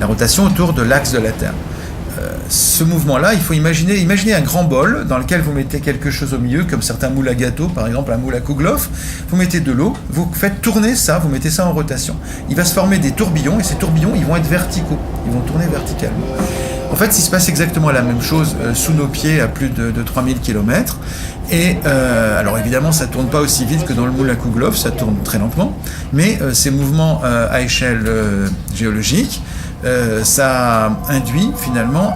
la rotation autour de l'axe de la Terre. Ce mouvement-là, il faut imaginer un grand bol dans lequel vous mettez quelque chose au milieu, comme certains moules à gâteau, par exemple un moule à Kouglof. Vous mettez de l'eau, vous faites tourner ça, vous mettez ça en rotation. Il va se former des tourbillons, et ces tourbillons, ils vont être verticaux, ils vont tourner verticalement. En fait, il se passe exactement la même chose sous nos pieds à plus de 3000 km. Et alors évidemment, ça ne tourne pas aussi vite que dans le moule à Kouglof, ça tourne très lentement, mais ces mouvements à échelle géologique, ça induit finalement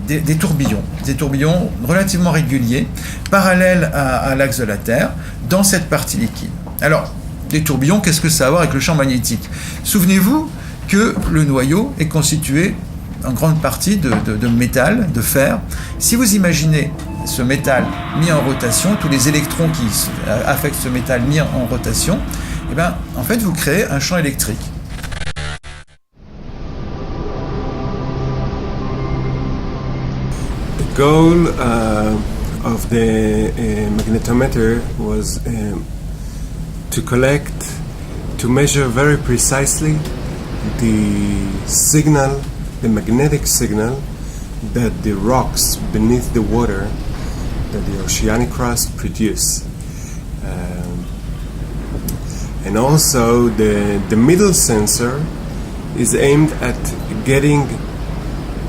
des tourbillons relativement réguliers, parallèles à l'axe de la Terre, dans cette partie liquide. Alors, des tourbillons, qu'est-ce que ça a à voir avec le champ magnétique ? Souvenez-vous que le noyau est constitué en grande partie de métal, de fer. Si vous imaginez ce métal mis en rotation, tous les électrons qui affectent ce métal mis en rotation, eh bien, en fait, vous créez un champ électrique. The goal of the magnetometer was to measure very precisely the magnetic signal that the rocks beneath the water, that the oceanic crust produce. And also the middle sensor is aimed at getting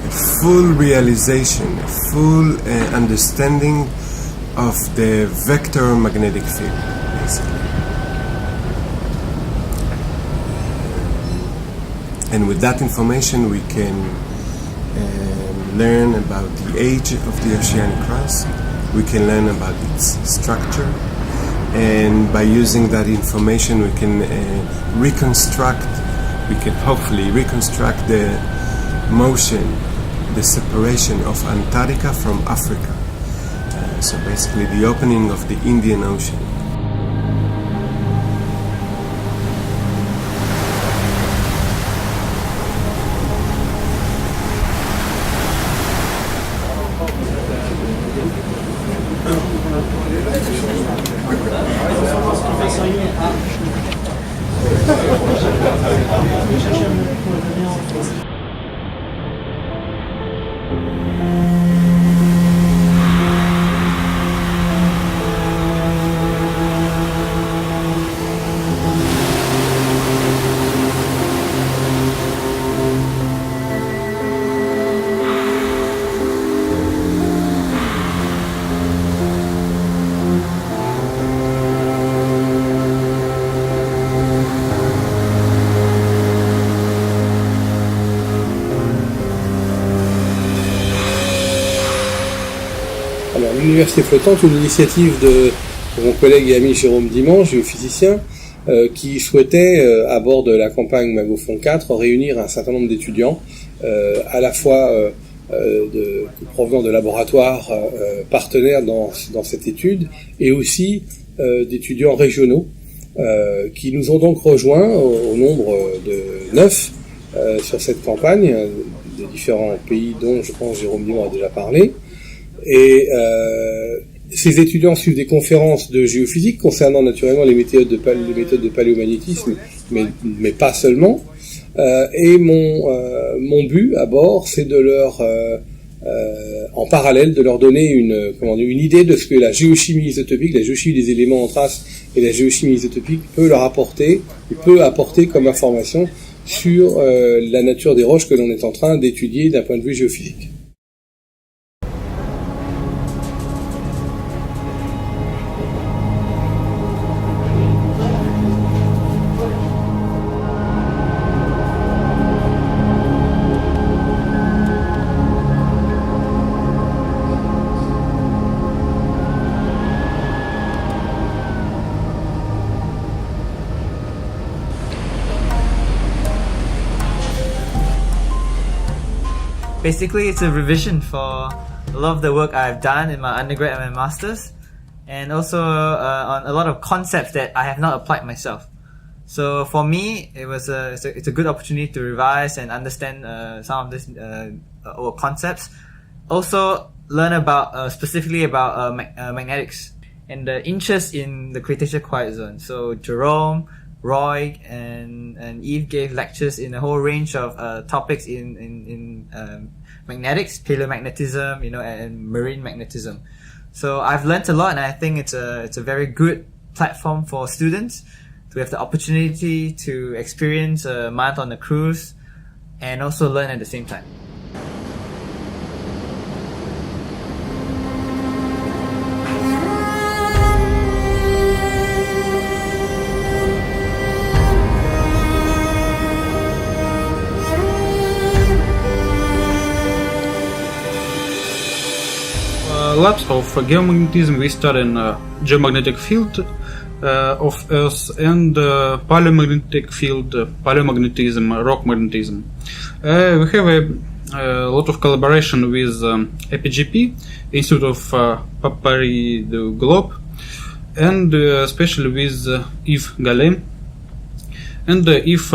a full realization, a full understanding of the vector magnetic field, basically. And with that information we can learn about the age of the oceanic crust, we can learn about its structure, and by using that information we can hopefully reconstruct the motion, the separation of Antarctica from Africa. So basically the opening of the Indian Ocean. L'Université flottante, une initiative de mon collègue et ami Jérôme Dimanche, géophysicien, qui souhaitait, à bord de la campagne Magofond 4, réunir un certain nombre d'étudiants, à la fois provenant de laboratoires partenaires dans cette étude, et aussi d'étudiants régionaux, qui nous ont donc rejoints au nombre de 9 sur cette campagne, des différents pays dont, je pense, Jérôme Dimanche a déjà parlé. Et ces étudiants suivent des conférences de géophysique concernant naturellement les méthodes de paléomagnétisme, mais pas seulement. Et mon but à bord, c'est de leur, en parallèle, de leur donner une idée de ce que la géochimie isotopique, la géochimie des éléments en trace et la géochimie isotopique peut leur apporter, et peut apporter comme information sur la nature des roches que l'on est en train d'étudier d'un point de vue géophysique. Basically, it's a revision for a lot of the work I've done in my undergrad and my master's, and also on a lot of concepts that I have not applied myself. So for me, it's a good opportunity to revise and understand some of these concepts. Also, learn about specifically about magnetics and the interest in the Cretaceous Quiet Zone. So Jerome, Roy and Eve gave lectures in a whole range of topics in magnetics, paleomagnetism, and marine magnetism. So I've learned a lot, and I think it's a very good platform for students to have the opportunity to experience a month on a cruise and also learn at the same time. Labs of geomagnetism, we study in geomagnetic field of Earth and paleomagnetic field, paleomagnetism, rock magnetism. We have a lot of collaboration with EPGP, Institute of Paris du Globe, and especially with Yves Gallet. And if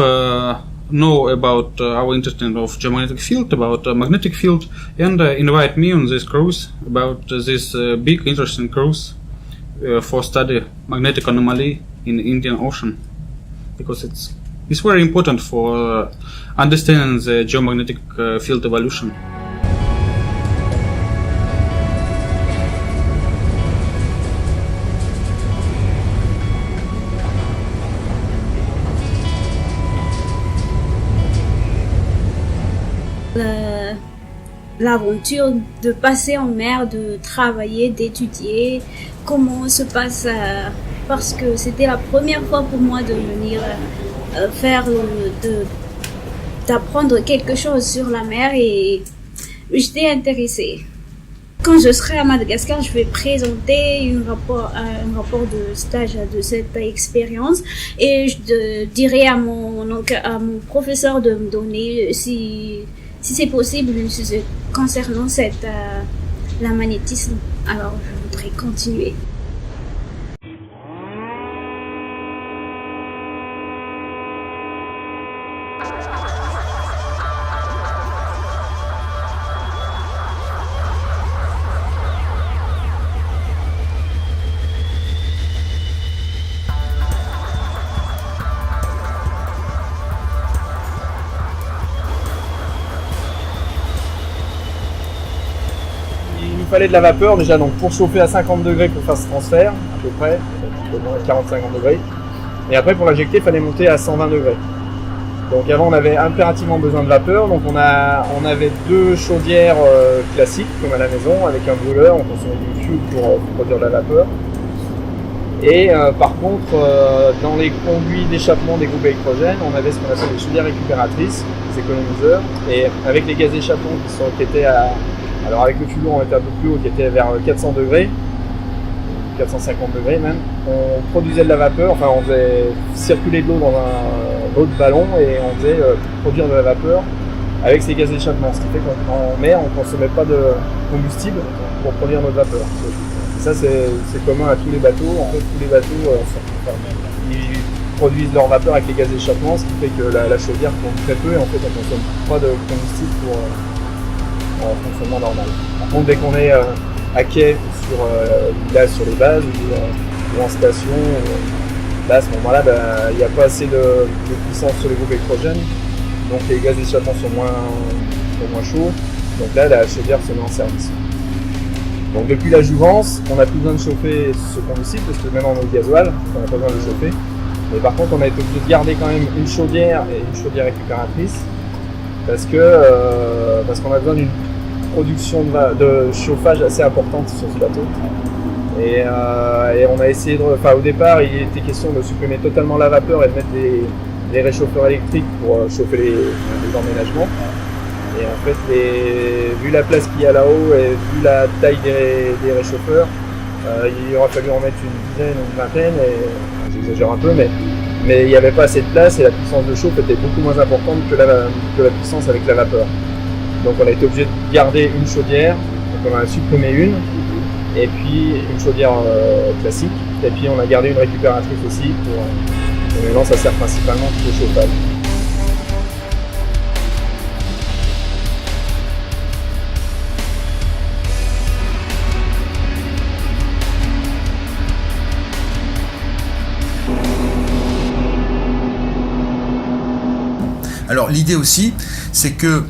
know about our interest of geomagnetic field, about magnetic field, and invite me on this cruise about this big interesting cruise for study magnetic anomaly in Indian Ocean, because it's very important for understanding the geomagnetic field evolution. L'aventure de passer en mer, de travailler, d'étudier comment se passe, parce que c'était la première fois pour moi de venir d'apprendre quelque chose sur la mer, et j'étais intéressée. Quand je serai à Madagascar, je vais présenter un rapport de stage de cette expérience, et je dirai à mon professeur de me donner si c'est possible concernant la magnétisme. Alors je voudrais continuer. Il fallait de la vapeur déjà, donc pour chauffer à 50 degrés pour faire ce transfert, à peu près, 40-50 degrés. Et après pour l'injecter, il fallait monter à 120 degrés. Donc avant on avait impérativement besoin de vapeur, donc on avait deux chaudières classiques comme à la maison avec un brûleur, on consommait du fuel pour produire de la vapeur. Et par contre dans les conduits d'échappement des groupes électrogènes, on avait ce qu'on appelle les chaudières récupératrices, les économiseurs, et avec les gaz d'échappement qui étaient alors avec le fuel on était un peu plus haut, qui était vers 400 degrés, 450 degrés même, on produisait de la vapeur, enfin on faisait circuler de l'eau dans un autre ballon et on faisait produire de la vapeur avec ces gaz d'échappement, ce qui fait qu'en mer on ne consommait pas de combustible pour produire notre vapeur. Et ça c'est commun à tous les bateaux, en fait tous les bateaux ils produisent leur vapeur avec les gaz d'échappement, ce qui fait que la chaudière tourne très peu et en fait on ne consomme pas de combustible en fonctionnement normal. Par contre, dès qu'on est à quai sur les bases ou en station, là à ce moment-là, il n'y a pas assez de puissance sur les groupes électrogènes, donc les gaz d'échappement sont moins chauds, donc là la chaudière se met en service. Donc depuis la jouvence, on n'a plus besoin de chauffer ce combustible, parce que même en eau gasoil, on n'a pas besoin de le chauffer. Mais par contre, on a été obligé de garder quand même une chaudière et une chaudière récupératrice, parce qu'on a besoin d'une production de chauffage assez importante sur ce bateau. Et on a essayé au départ, il était question de supprimer totalement la vapeur et de mettre des réchauffeurs électriques pour chauffer les emménagements. Et en fait, vu la place qu'il y a là-haut et vu la taille des réchauffeurs, il aura fallu en mettre une dizaine ou une vingtaine, et j'exagère un peu, mais il n'y avait pas assez de place et la puissance de chauffe était beaucoup moins importante que la puissance avec la vapeur. Donc on a été obligé de garder une chaudière, donc on en a supprimé une, et puis une chaudière classique, et puis on a gardé une récupératrice aussi pour maintenant ça sert principalement au chauffage. Alors l'idée aussi, c'est que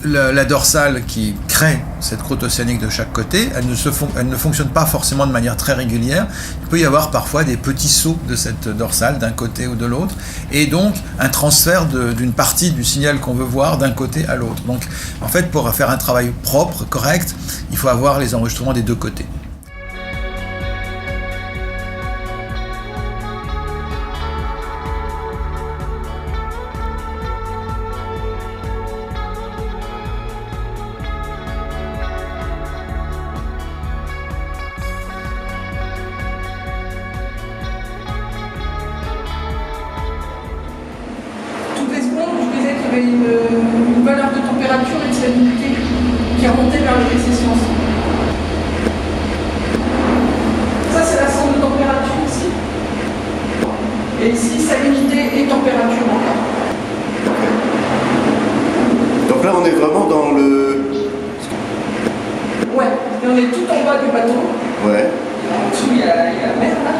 la dorsale qui crée cette croûte océanique de chaque côté, elle ne fonctionne pas forcément de manière très régulière. Il peut y avoir parfois des petits sauts de cette dorsale d'un côté ou de l'autre, et donc un transfert d'une partie du signal qu'on veut voir d'un côté à l'autre. Donc en fait, pour faire un travail propre, correct, il faut avoir les enregistrements des deux côtés. Une valeur de température et de salinité qui remontait vers le récession. Ça, c'est la sonde de température ici. Et ici, salinité et température encore. Donc là, on est vraiment dans le... Ouais, et on est tout en bas du bateau. Ouais. En dessous, il y a la mer là.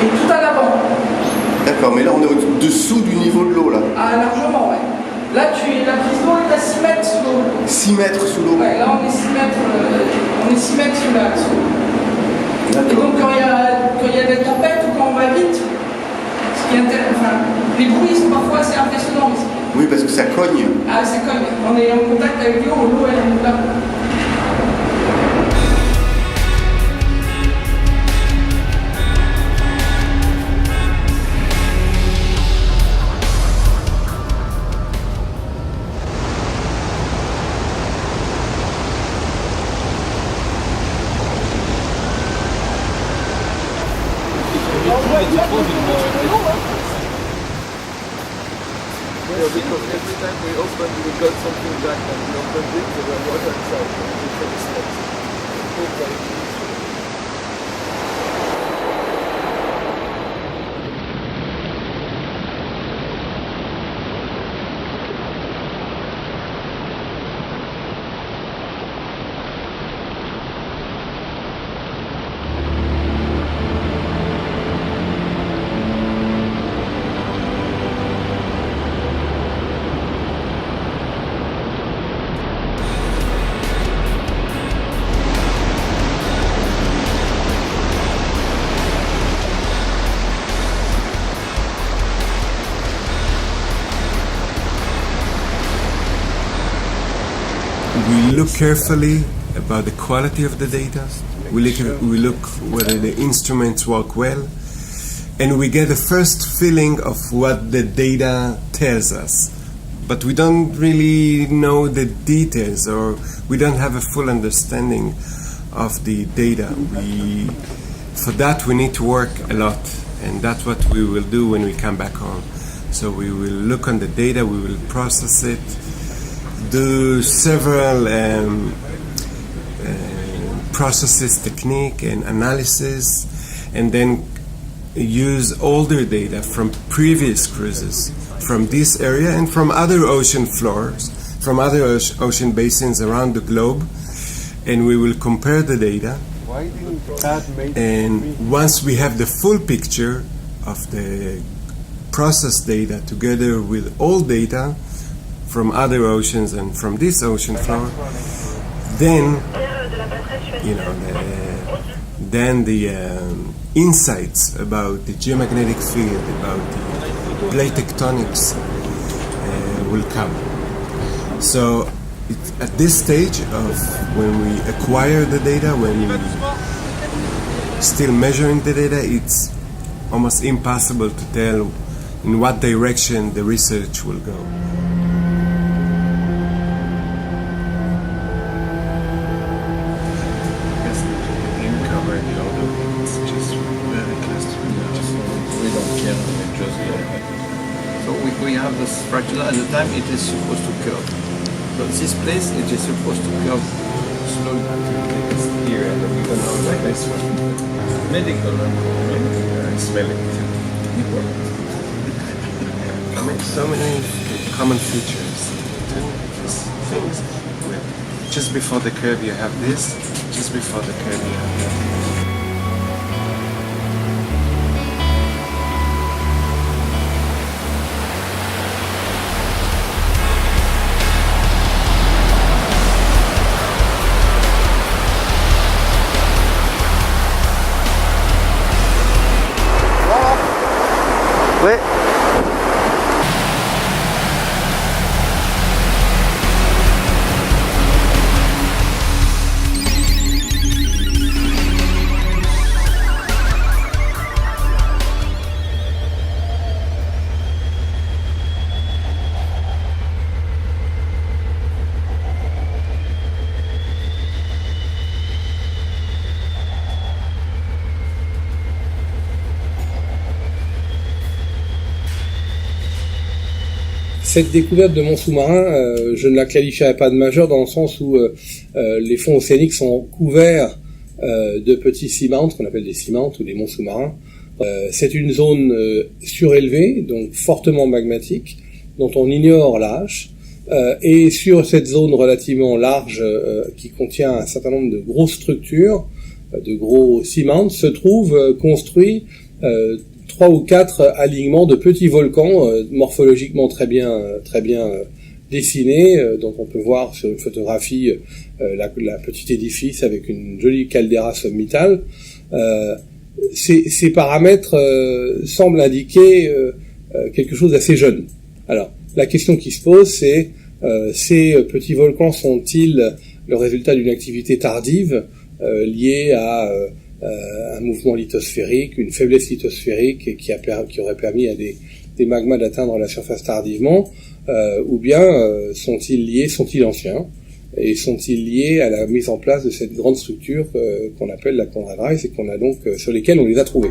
Et tout en avant. D'accord, mais là, on est au-dessous du niveau de l'eau, là. Ah, largement, ouais. Là, la prise d'eau est à 6 mètres sous l'eau. 6 mètres sous l'eau. Ouais, là, on est 6 mètres sous l'eau. Et donc, quand il y a des tempêtes ou quand on va vite, ce qui est intéressant, les bruits sont parfois assez impressionnants. Oui, parce que ça cogne. Ah, ça cogne. On est en contact avec l'eau, elle est là. Yeah, because every time we open, we got something back, and we opened it, there was water inside. We look carefully about the quality of the data. We look whether the instruments work well, and we get a first feeling of what the data tells us. But we don't really know the details, or we don't have a full understanding of the data. For that, we need to work a lot, and that's what we will do when we come back home. So we will look on the data, we will process it, do several processes, technique and analysis, and then use older data from previous cruises from this area and from other ocean floors, from other ocean basins around the globe, and we will compare the data. And once we have the full picture of the processed data together with all data from other oceans and from this ocean floor, then the insights about the geomagnetic field, about the plate tectonics will come. So at this stage of when we acquire the data, when we still measuring the data, it's almost impossible to tell in what direction the research will go. We have this fractal at the time it is supposed to curve. So this place it is supposed to curve slowly here, and we don't know like this one. Medical smelling. I mean, so many common features to these things. Just before the curve you have this, just before the curve you have that. Ouais. Cette découverte de monts sous-marins, je ne la qualifierais pas de majeure dans le sens où les fonds océaniques sont couverts de petits seamounts, qu'on appelle des seamounts ou des monts sous-marins. C'est une zone surélevée, donc fortement magmatique, dont on ignore l'âge. Et sur cette zone relativement large qui contient un certain nombre de grosses structures, de gros seamounts, se trouvent construits 3 ou 4 alignements de petits volcans morphologiquement très bien dessinés, dont on peut voir sur une photographie la petit édifice avec une jolie caldeira sommitale. Ces paramètres semblent indiquer quelque chose d'assez jeune. Alors, la question qui se pose, c'est ces petits volcans sont-ils le résultat d'une activité tardive liée à un mouvement lithosphérique, une faiblesse lithosphérique qui aurait permis à des magmas d'atteindre la surface tardivement, ou bien sont-ils anciens, et sont-ils liés à la mise en place de cette grande structure qu'on appelle la Conrad Rice et qu'on a donc sur lesquelles on les a trouvés.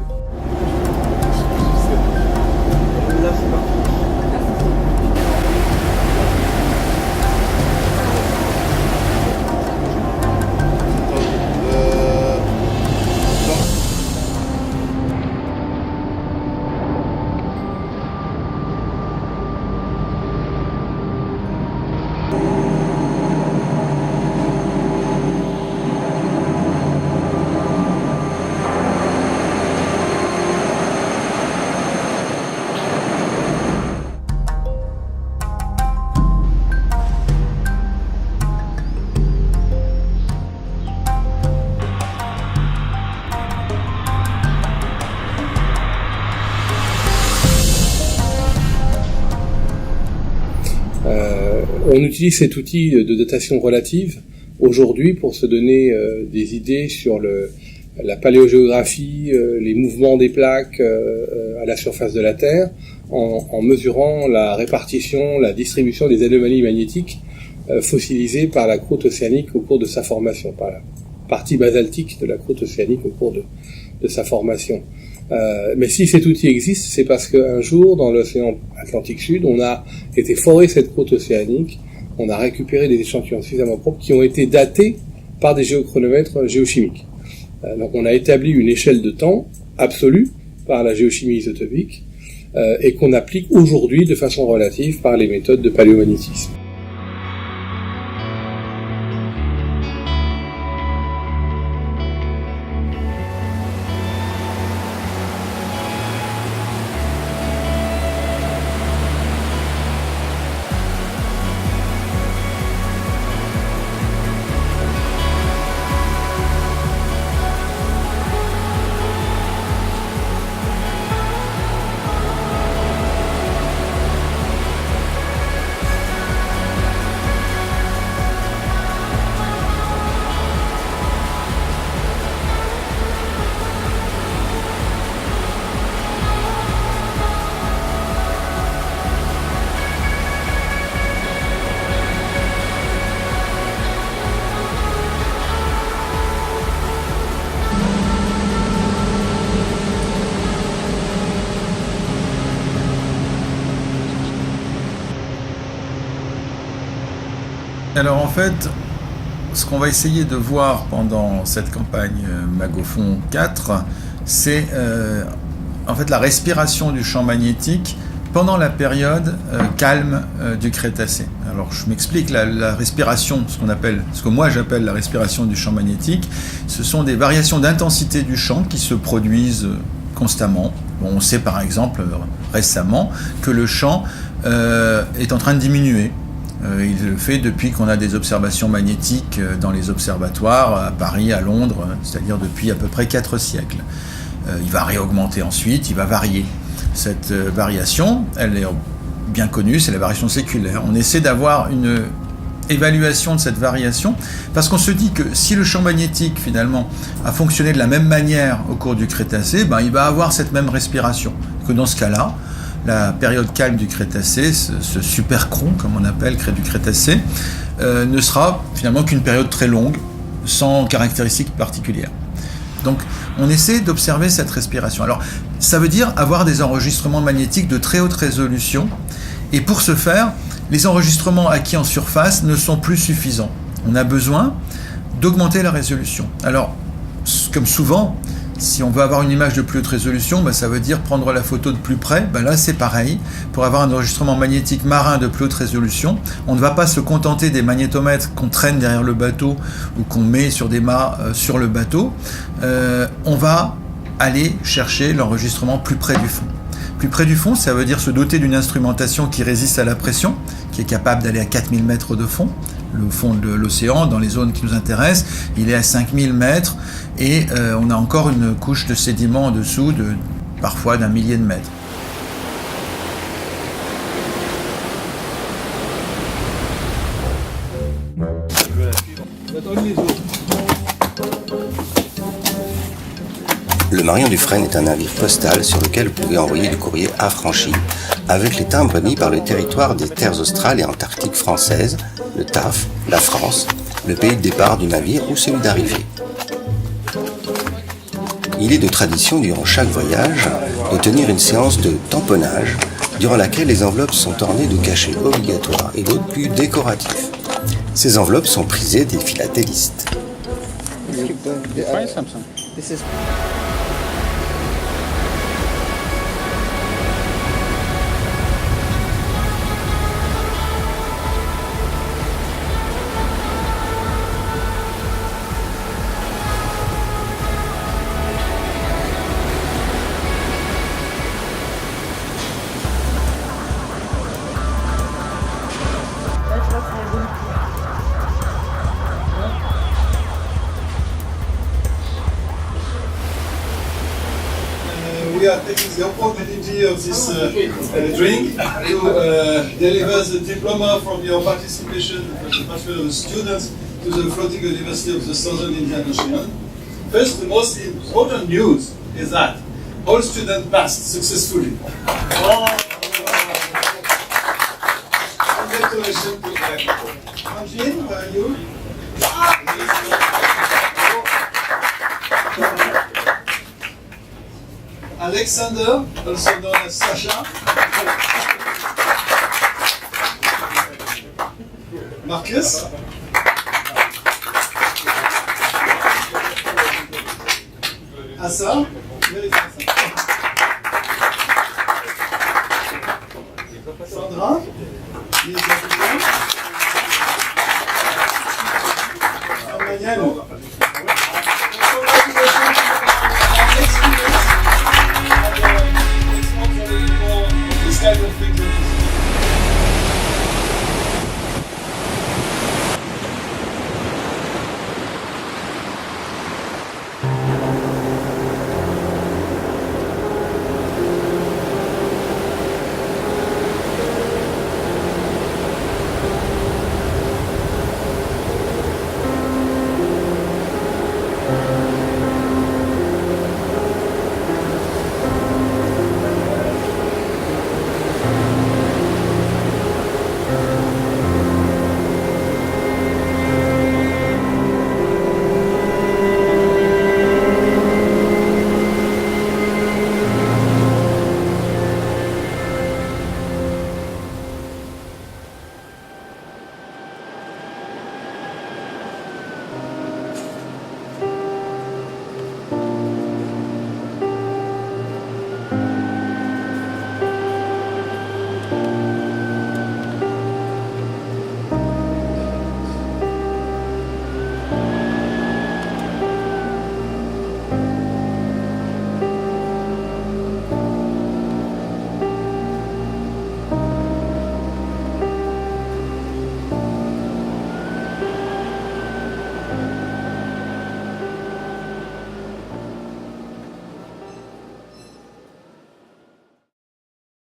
On utilise cet outil de datation relative aujourd'hui pour se donner des idées sur la paléogéographie, les mouvements des plaques à la surface de la Terre, en mesurant la répartition, la distribution des anomalies magnétiques fossilisées par la croûte océanique au cours de sa formation, par la partie basaltique de la croûte océanique au cours de sa formation. Mais si cet outil existe, c'est parce qu'un jour, dans l'océan Atlantique Sud, on a été forer cette croûte océanique, on a récupéré des échantillons suffisamment propres qui ont été datés par des géochronomètres géochimiques. Donc on a établi une échelle de temps absolue par la géochimie isotopique et qu'on applique aujourd'hui de façon relative par les méthodes de paléomagnétisme. Alors en fait, ce qu'on va essayer de voir pendant cette campagne Magofon 4, c'est en fait la respiration du champ magnétique pendant la période calme du Crétacé. Alors je m'explique, la respiration, ce que moi j'appelle la respiration du champ magnétique, ce sont des variations d'intensité du champ qui se produisent constamment. Bon, on sait par exemple récemment que le champ est en train de diminuer. Il le fait depuis qu'on a des observations magnétiques dans les observatoires à Paris, à Londres, c'est-à-dire depuis à peu près 4 siècles. Il va réaugmenter ensuite, il va varier. Cette variation, elle est bien connue, c'est la variation séculaire. On essaie d'avoir une évaluation de cette variation parce qu'on se dit que si le champ magnétique finalement a fonctionné de la même manière au cours du Crétacé, ben, il va avoir cette même respiration. Que dans ce cas-là, la période calme du Crétacé, ce supercron comme on appelle du Crétacé, ne sera finalement qu'une période très longue, sans caractéristiques particulières. Donc on essaie d'observer cette respiration. Alors ça veut dire avoir des enregistrements magnétiques de très haute résolution, et pour ce faire, les enregistrements acquis en surface ne sont plus suffisants. On a besoin d'augmenter la résolution. Alors, comme souvent, si on veut avoir une image de plus haute résolution, ben ça veut dire prendre la photo de plus près. Ben là, c'est pareil. Pour avoir un enregistrement magnétique marin de plus haute résolution, on ne va pas se contenter des magnétomètres qu'on traîne derrière le bateau ou qu'on met sur des mâts sur le bateau. On va aller chercher l'enregistrement plus près du fond. Plus près du fond, ça veut dire se doter d'une instrumentation qui résiste à la pression, qui est capable d'aller à 4000 mètres de fond. Le fond de l'océan, dans les zones qui nous intéressent, il est à 5000 mètres et on a encore une couche de sédiments en dessous, parfois d'un millier de mètres. Le Marion Dufresne est un navire postal sur lequel vous pouvez envoyer du courrier affranchi, avec les timbres émis par le territoire des terres australes et antarctiques françaises, le TAF, la France, le pays de départ du navire ou celui d'arrivée. Il est de tradition durant chaque voyage de tenir une séance de tamponnage, durant laquelle les enveloppes sont ornées de cachets obligatoires et d'autres plus décoratifs. Ces enveloppes sont prisées des philatélistes. We are taking the opportunity of this drink to deliver the diploma from your participation as a bachelor of students to the Floating University of the Southern Indian Ocean. First, the most important news is that all students passed successfully. Congratulations to everyone. Anjin, where are you? Alexander, also known as Sasha. Marcus. Asa.